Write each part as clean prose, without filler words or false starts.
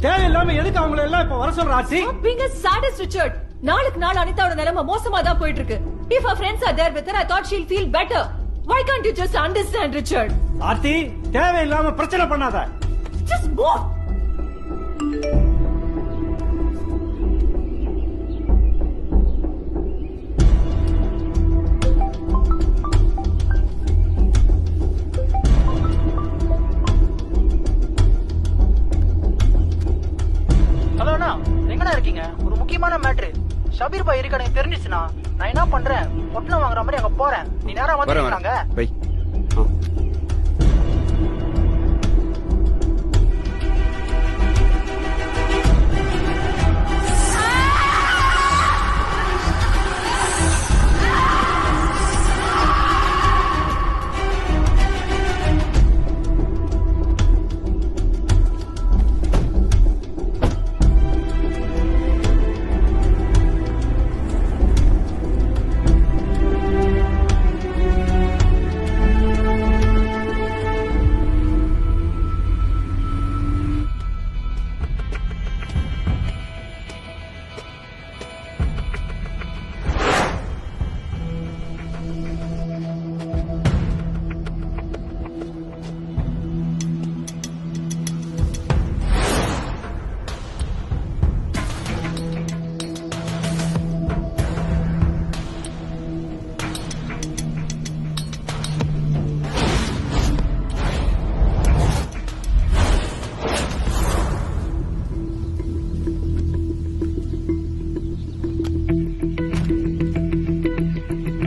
தேவையில்லாம எதுக்கு அவங்கள எல்லாம் இப்ப வர சொல்ற Aarthi? being a sadist, Richard. நாளுக்கு நாள் அனிதாவோட நிலைமை மோசமா தான் போயிட்டு இருக்கு. If her friends are there with her, I thought she'll feel better. Why can't you just understand, Richard? Aarthi, தேவையில்லாம பிரச்சனை பண்ணாத. Just move. ஹலோ அண்ணா, எங்கடா இருக்கீங்க? ஒரு முக்கியமான மேட்ரு. ஷபீர் பாய் இருக்க எனக்கு தெரிஞ்சிச்சுனா நான் என்ன பண்றேன், பொட்டலம் வாங்குற மாதிரி அங்க போறேன். நீ நேரா வந்துட்டாங்க. பை.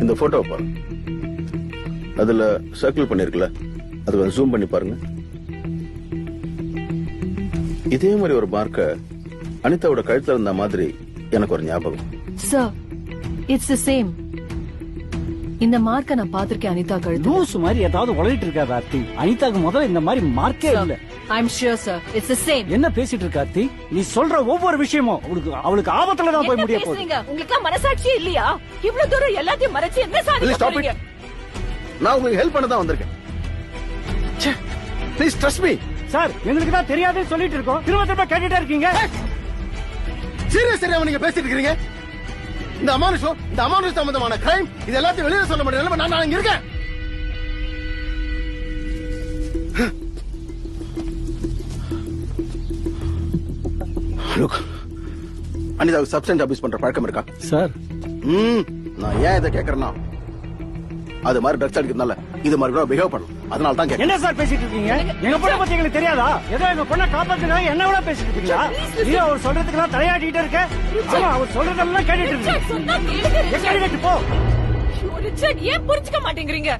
இந்த போட்டோ பாருங்க, அதுல சர்க்கிள் பண்ணிருக்குல்ல, அது கொஞ்சம் ஜூம் பண்ணி பாருங்க. இதே மாதிரி ஒரு மார்க்க அனிதாவோட கழுத்துல இருந்த மாதிரி எனக்கு ஒரு ஞாபகம். Sir, it's the same. இந்த மார்க்க நான் பாத்திருக்கேன் அனிதா கழுத்து. லூஸ் மாதிரி ஏதாவது உளறிட்டு இருக்காத ஆர்த்தி. அனிதாக்கு முதல்ல இந்த மாதிரி மார்க்கே இல்ல. I'm sure, sir. It's the same. என்ன பேசிட்டு இருக்க ஆர்த்தி? நீ சொல்ற ஒவ்வொரு விஷயமும் அவளுக்கு ஆபத்துல தான் போய் முடிய போகுது. பேசுறீங்க? உங்களுக்கு மனசாட்சியே இல்லையா? இவ்வளவு தூரம் எல்லாத்தையும் மறைச்சு என்ன சாதிக்க போறீங்க? நான் உங்களுக்கு ஹெல்ப் பண்ண தான் வந்திருக்கேன். Please trust me. சார், எங்களுக்கு தான் தெரியாதுன்னு சொல்லிட்டு இருக்கோம். திரும்ப கேட்டுட்டே இருக்கீங்க. சீரியஸா நீங்க பேசிட்டு இருக்கீங்க? இந்த அமானுஷம் சம்பந்தமான கிரைம் இது எல்லாத்தையும் வெளியில சொல்ல முடியல. நான் இங்க இருக்கேன். அனிதாவுக்கு சப்ஸ்டன்ஸ் அபியூஸ் பண்ற பழக்கம் இருக்கா? சார், நான் ஏன் இதை கேக்குறேன்னா, அது மாதிரி ட்ரக்ஸ் அடிக்கிறதுனால இது மாதிரி கூட பிஹேவ் பண்ணலாம். அதனால தான் கேக்குறேன். என்ன சார் பேசிட்டு இருக்கீங்க? எங்க பொண்ணை பத்தி எங்களுக்கு தெரியாதா? ஏதோ எங்க பொண்ணை காப்பாத்துனா என்ன விட பேசிட்டு இருக்கீங்களா? நீ அவர் சொல்றதுக்கெல்லாம் தலையாட்டிட்டு இருக்க. ஆமா, அவர் சொல்றதெல்லாம் கேட்டுட்டு இருக்க. சொன்னா கேளுங்க. கேட்டு போ. ரிச்சர்ட், ஏன் புரிஞ்சுக்க மாட்டேங்கிறீங்க?